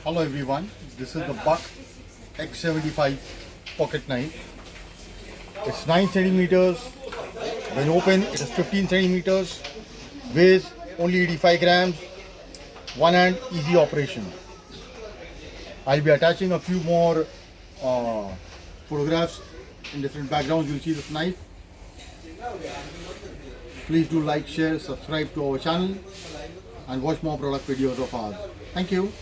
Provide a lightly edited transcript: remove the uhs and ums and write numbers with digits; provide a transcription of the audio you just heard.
Hello everyone, this is the Buck X75 pocket knife. It's 9 centimeters. When open, it is 15 centimeters. Weighs only 85 grams. One hand, easy operation. I'll be attaching a few more photographs in different backgrounds. You'll see this knife. Please do like, share, subscribe to our channel and watch more product videos of ours. Thank you.